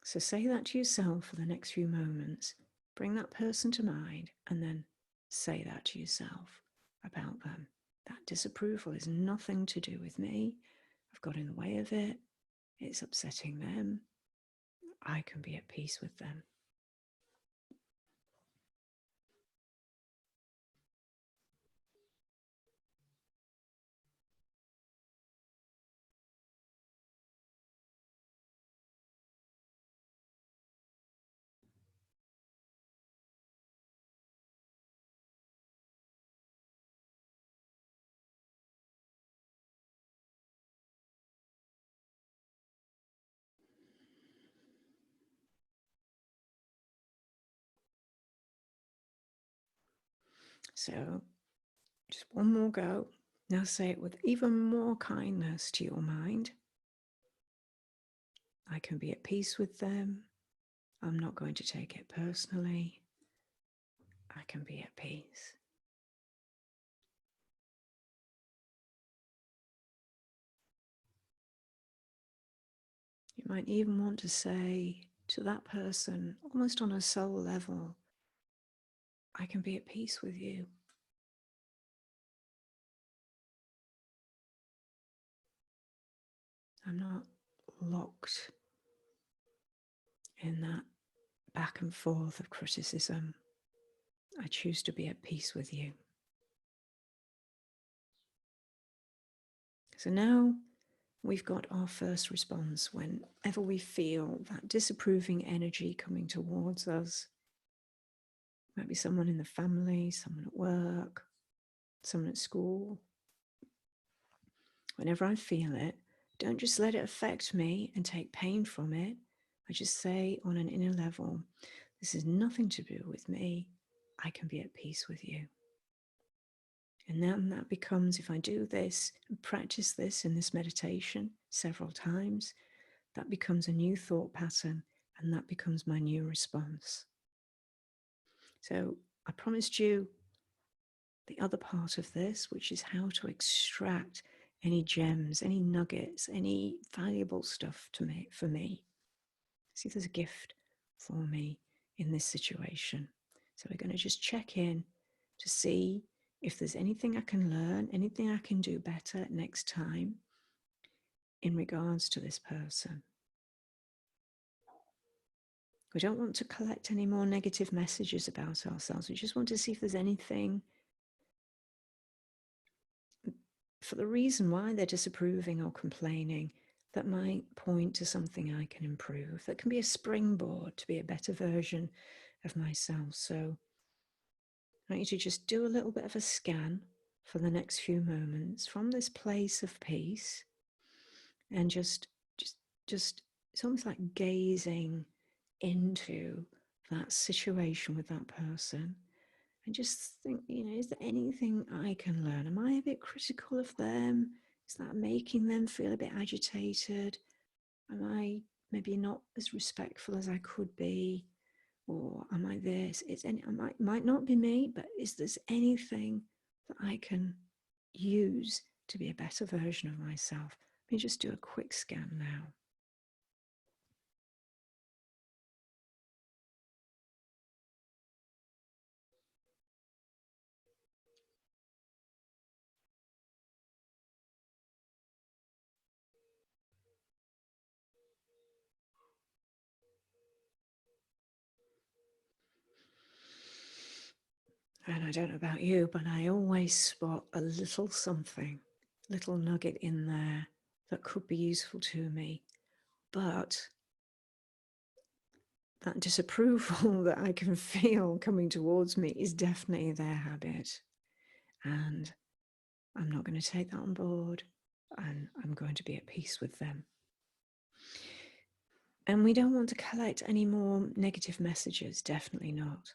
So say that to yourself for the next few moments. Bring that person to mind and then say that to yourself about them. That disapproval is nothing to do with me. I've got in the way of it. It's upsetting them. I can be at peace with them. So just one more go. Now say it with even more kindness to your mind. I can be at peace with them. I'm not going to take it personally. I can be at peace. You might even want to say to that person, almost on a soul level, I can be at peace with you. I'm not locked in that back and forth of criticism. I choose to be at peace with you. So now we've got our first response whenever we feel that disapproving energy coming towards us. It might be someone in the family, someone at work, someone at school. Whenever I feel it, don't just let it affect me and take pain from it. I just say on an inner level, this is nothing to do with me. I can be at peace with you. And then that becomes, if I do this and practice this in this meditation several times, that becomes a new thought pattern and that becomes my new response. So I promised you the other part of this, which is how to extract any gems, any nuggets, any valuable stuff for me. See if there's a gift for me in this situation. So we're going to just check in to see if there's anything I can learn, anything I can do better next time in regards to this person. We don't want to collect any more negative messages about ourselves. We just want to see if there's anything for the reason why they're disapproving or complaining that might point to something I can improve, that can be a springboard to be a better version of myself. So I want you to just do a little bit of a scan for the next few moments from this place of peace, and just it's almost like gazing into that situation with that person, and just think, is there anything I can learn? Am I a bit critical of them? Is that making them feel a bit agitated? Am I maybe not as respectful as I could be? Or am I this? Might not be me, but is there anything that I can use to be a better version of myself? Let me just do a quick scan now. And I don't know about you, but I always spot a little something, little nugget in there that could be useful to me. But that disapproval that I can feel coming towards me is definitely their habit. And I'm not going to take that on board, and I'm going to be at peace with them. And we don't want to collect any more negative messages, definitely not.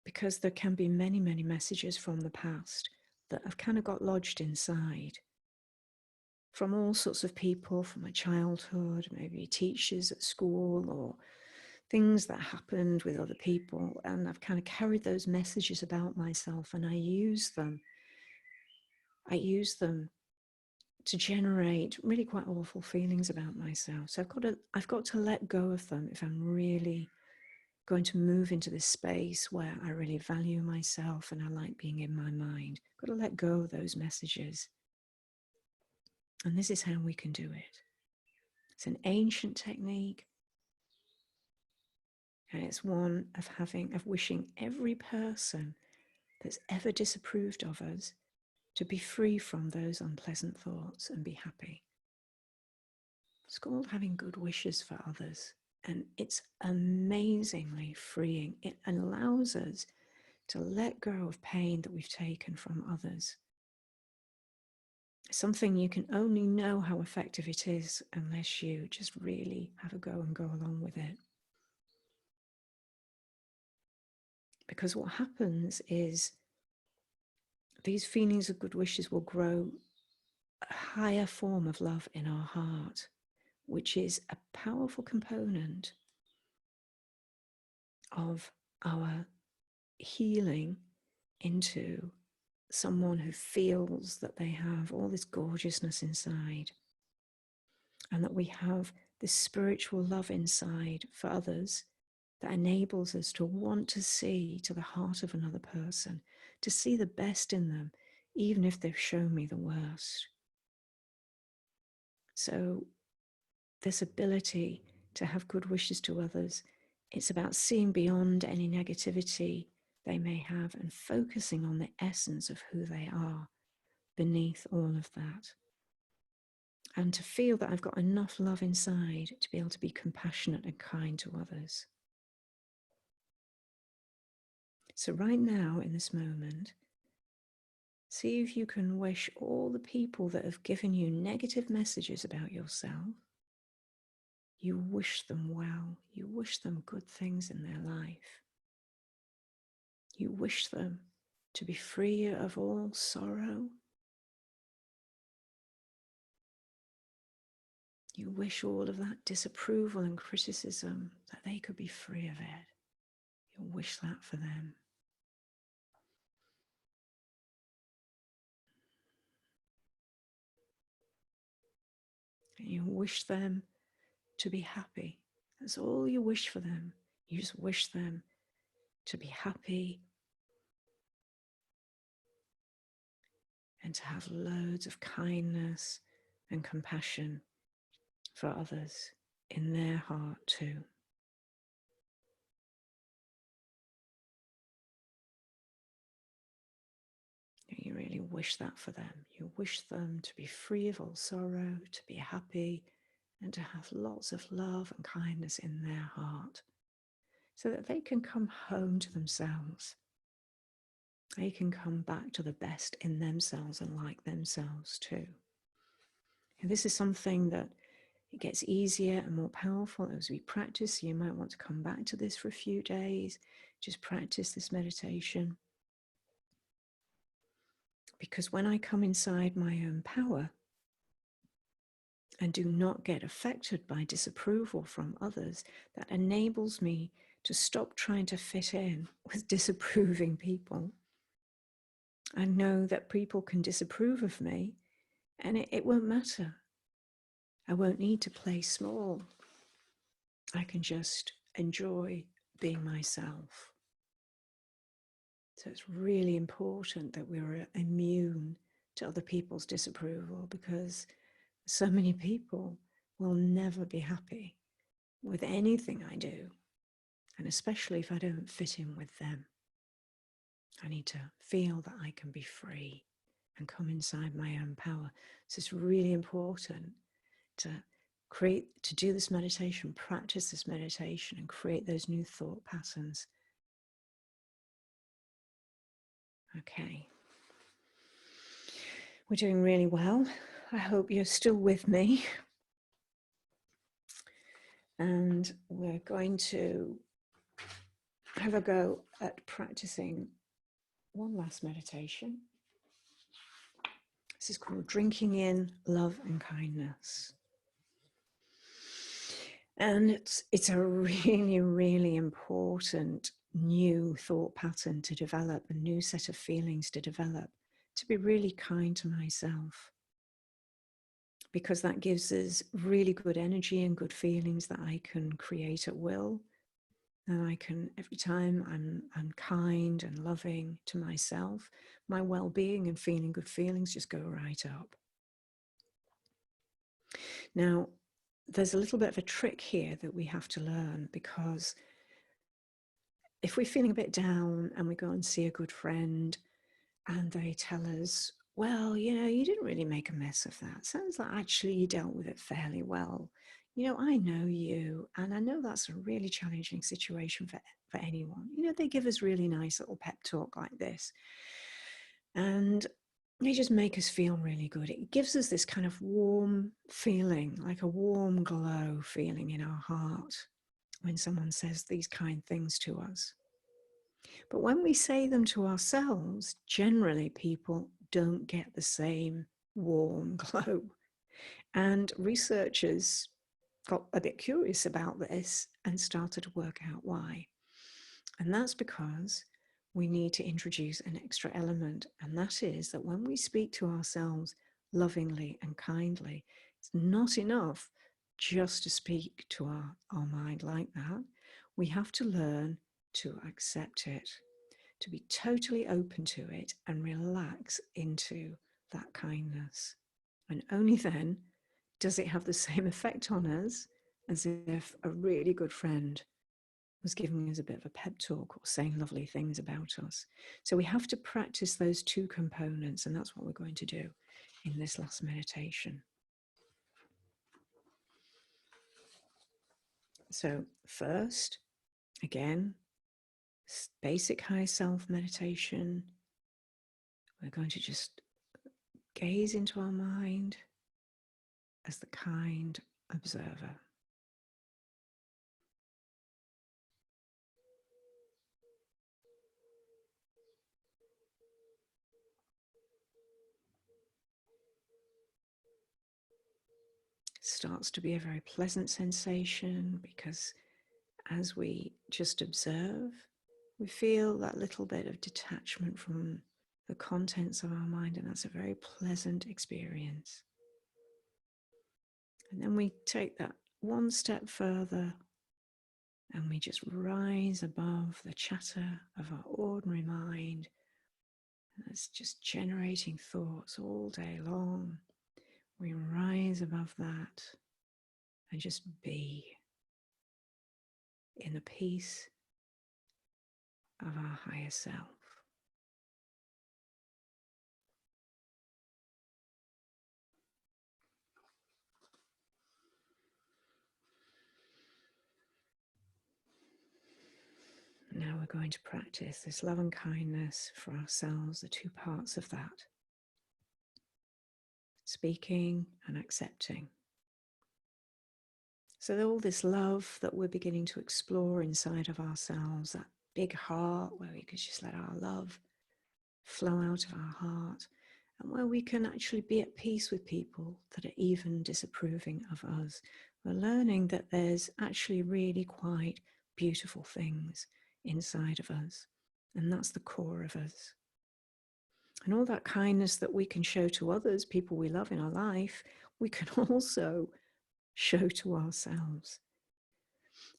Because there can be many, many messages from the past that have kind of got lodged inside from all sorts of people from my childhood, maybe teachers at school, or things that happened with other people. And I've kind of carried those messages about myself, and I use them to generate really quite awful feelings about myself. So I've got to let go of them if I'm really going to move into this space where I really value myself and I like being in my mind. I've got to let go of those messages. And this is how we can do it. It's an ancient technique. And it's one of wishing every person that's ever disapproved of us to be free from those unpleasant thoughts and be happy. It's called having good wishes for others. And it's amazingly freeing. It allows us to let go of pain that we've taken from others. It's something you can only know how effective it is unless you just really have a go and go along with it. Because what happens is these feelings of good wishes will grow a higher form of love in our heart, which is a powerful component of our healing into someone who feels that they have all this gorgeousness inside, and that we have this spiritual love inside for others that enables us to want to see to the heart of another person, to see the best in them, even if they've shown me the worst. So this ability to have good wishes to others, it's about seeing beyond any negativity they may have and focusing on the essence of who they are beneath all of that. And to feel that I've got enough love inside to be able to be compassionate and kind to others. So right now, in this moment, see if you can wish all the people that have given you negative messages about yourself, you wish them well, you wish them good things in their life. You wish them to be free of all sorrow. You wish all of that disapproval and criticism, that they could be free of it. You wish that for them. And you wish them to be happy. That's all you wish for them. You just wish them to be happy and to have loads of kindness and compassion for others in their heart too. You really, really wish that for them. You wish them to be free of all sorrow, to be happy, and to have lots of love and kindness in their heart so that they can come home to themselves. They can come back to the best in themselves and like themselves too. And this is something that it gets easier and more powerful as we practice. So you might want to come back to this for a few days. Just practice this meditation. Because when I come inside my own power and do not get affected by disapproval from others, that enables me to stop trying to fit in with disapproving people. I know that people can disapprove of me and it won't matter. I won't need to play small. I can just enjoy being myself. So it's really important that we're immune to other people's disapproval, because so many people will never be happy with anything I do, and especially if I don't fit in with them. I need to feel that I can be free and come inside my own power. So it's really important to do this meditation, practice this meditation, and create those new thought patterns. Okay. We're doing really well. I hope you're still with me. And we're going to have a go at practicing one last meditation. This is called Drinking in Love and Kindness. And it's a really, really important new thought pattern to develop, a new set of feelings to develop, to be really kind to myself. Because that gives us really good energy and good feelings that I can create at will. And I can, every time I'm kind and loving to myself, my well-being and feeling good feelings just go right up. Now, there's a little bit of a trick here that we have to learn, because if we're feeling a bit down and we go and see a good friend and they tell us, well, you didn't really make a mess of that. Sounds like actually you dealt with it fairly well. I know you, and I know that's a really challenging situation for anyone. They give us really nice little pep talk like this. And they just make us feel really good. It gives us this kind of warm feeling, like a warm glow feeling in our heart when someone says these kind things to us. But when we say them to ourselves, generally people don't get the same warm glow. And researchers got a bit curious about this and started to work out why. And that's because we need to introduce an extra element, and that is that when we speak to ourselves lovingly and kindly, it's not enough just to speak to our mind like that. We have to learn to accept it, to be totally open to it and relax into that kindness. And only then does it have the same effect on us as if a really good friend was giving us a bit of a pep talk or saying lovely things about us. So we have to practice those two components, and that's what we're going to do in this last meditation. So first, again, basic high self meditation. We're going to just gaze into our mind as the kind observer. It starts to be a very pleasant sensation, because as we just observe, we feel that little bit of detachment from the contents of our mind, and that's a very pleasant experience. And then we take that one step further and we just rise above the chatter of our ordinary mind that's just generating thoughts all day long. We rise above that and just be in the peace of our higher self. Now we're going to practice this love and kindness for ourselves, the two parts of that. Speaking and accepting. So all this love that we're beginning to explore inside of ourselves, that big heart where we could just let our love flow out of our heart, and where we can actually be at peace with people that are even disapproving of us. We're learning that there's actually really quite beautiful things inside of us, and that's the core of us. And all that kindness that we can show to others, people we love in our life, we can also show to ourselves.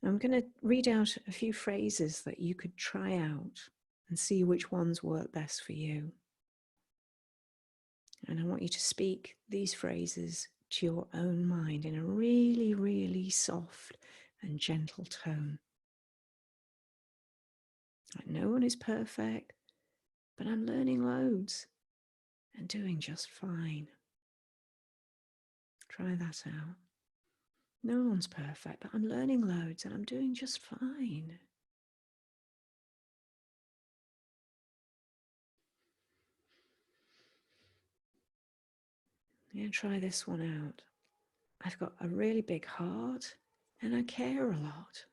I'm going to read out a few phrases that you could try out and see which ones work best for you. And I want you to speak these phrases to your own mind in a really, really soft and gentle tone. Like, no one is perfect, but I'm learning loads and doing just fine. Try that out. No one's perfect, but I'm learning loads and I'm doing just fine. Yeah, try this one out. I've got a really big heart and I care a lot.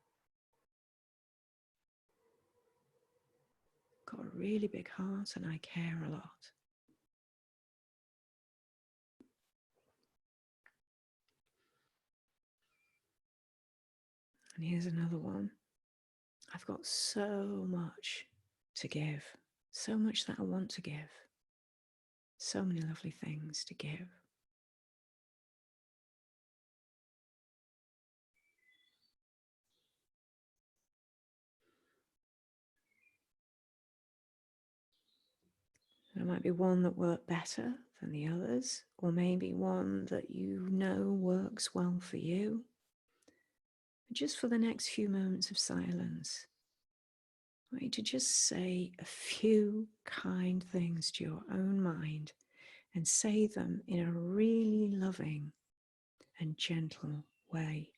Got a really big heart and I care a lot. And here's another one. I've got so much to give, so much that I want to give, so many lovely things to give. There might be one that worked better than the others, or maybe one that you know works well for you. Just for the next few moments of silence, I want you to just say a few kind things to your own mind and say them in a really loving and gentle way.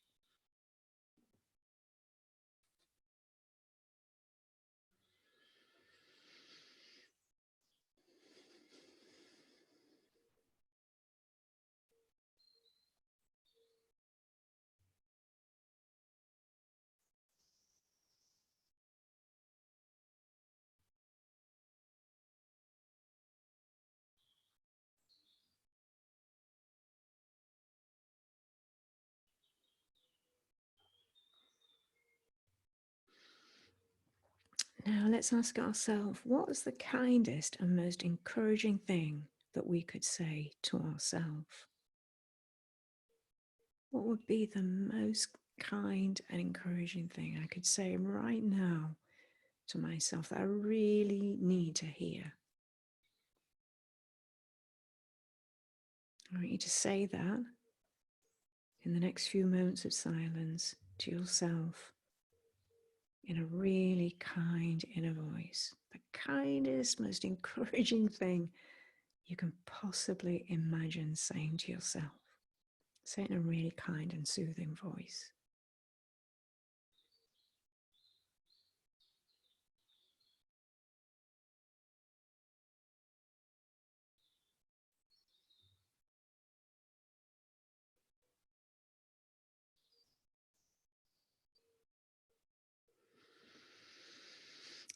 Now let's ask ourselves, what is the kindest and most encouraging thing that we could say to ourselves? What would be the most kind and encouraging thing I could say right now to myself that I really need to hear? I want you to say that in the next few moments of silence to yourself in a really kind inner voice. The kindest, most encouraging thing you can possibly imagine saying to yourself. Say it in a really kind and soothing voice.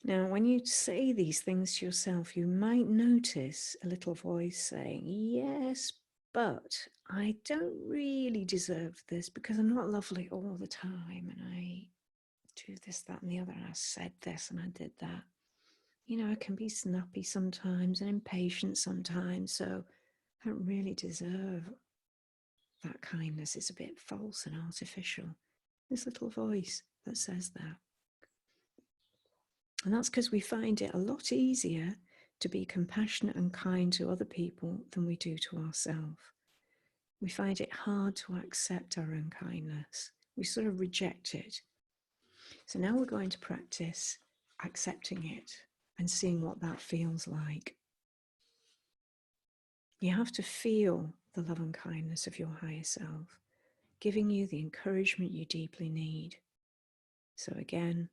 Now, when you say these things to yourself, you might notice a little voice saying, yes, but I don't really deserve this because I'm not lovely all the time and I do this, that, and the other, and I said this and I did that. You know, I can be snappy sometimes and impatient sometimes, so I don't really deserve that kindness. It's a bit false and artificial. This little voice that says that. And that's because we find it a lot easier to be compassionate and kind to other people than we do to ourselves. We find it hard to accept our own kindness. We sort of reject it. So now we're going to practice accepting it and seeing what that feels like. You have to feel the love and kindness of your higher self, giving you the encouragement you deeply need. So again,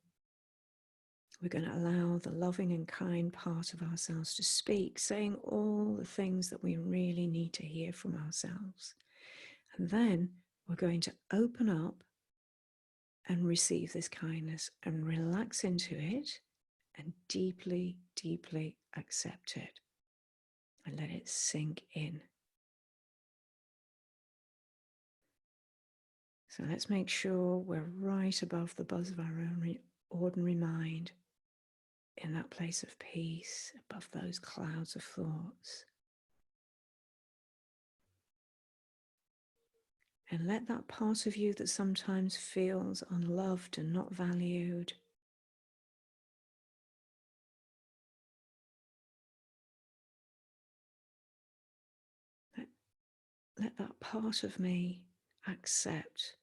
We're going to allow the loving and kind part of ourselves to speak, saying all the things that we really need to hear from ourselves. And then we're going to open up and receive this kindness and relax into it and deeply, deeply accept it and let it sink in. So let's make sure we're right above the buzz of our own ordinary mind, in that place of peace, above those clouds of thoughts. And let that part of you that sometimes feels unloved and not valued, let that part of me accept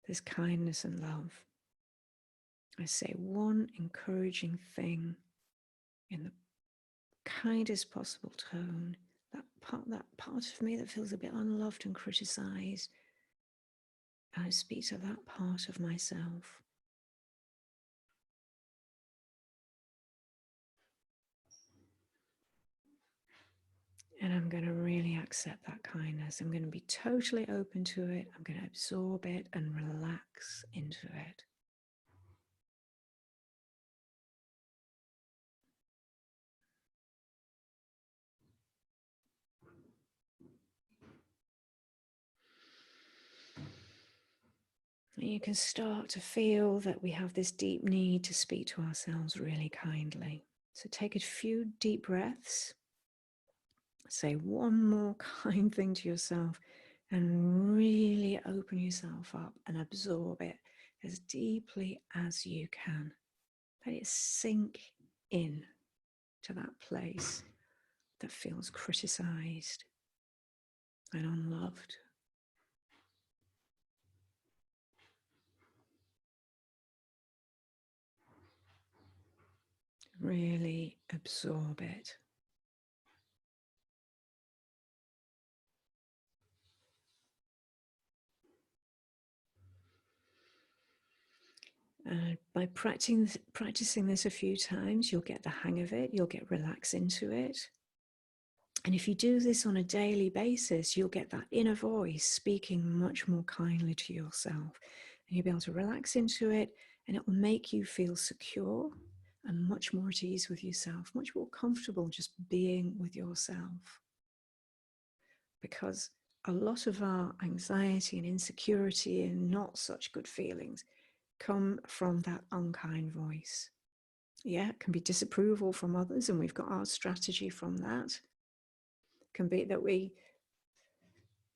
this kindness and love. I say one encouraging thing in the kindest possible tone. That part of me that feels a bit unloved and criticized, I speak to that part of myself. And I'm going to really accept that kindness. I'm going to be totally open to it. I'm going to absorb it and relax into it. And you can start to feel that we have this deep need to speak to ourselves really kindly. So take a few deep breaths. Say one more kind thing to yourself and really open yourself up and absorb it as deeply as you can. Let it sink in to that place that feels criticized and unloved. Really absorb it. By practicing this a few times, you'll get the hang of it, you'll get relaxed into it. And if you do this on a daily basis, you'll get that inner voice speaking much more kindly to yourself. And you'll be able to relax into it, and it will make you feel secure and much more at ease with yourself, much more comfortable just being with yourself. Because a lot of our anxiety and insecurity and not such good feelings come from that unkind voice. Yeah, it can be disapproval from others, and we've got our strategy from that. It can be that we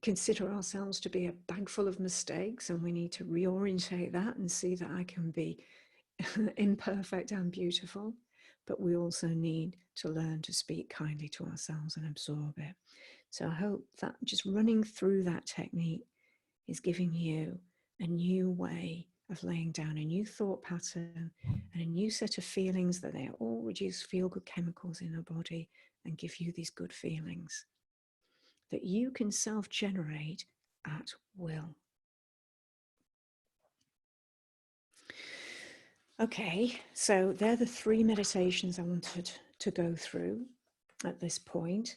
consider ourselves to be a bag full of mistakes, and we need to reorientate that and see that I can be imperfect and beautiful. But we also need to learn to speak kindly to ourselves and absorb it. So I hope that just running through that technique is giving you a new way of laying down a new thought pattern and a new set of feelings, that they all reduce feel-good chemicals in the body and give you these good feelings that you can self-generate at will. Okay, so they're the 3 meditations I wanted to go through at this point.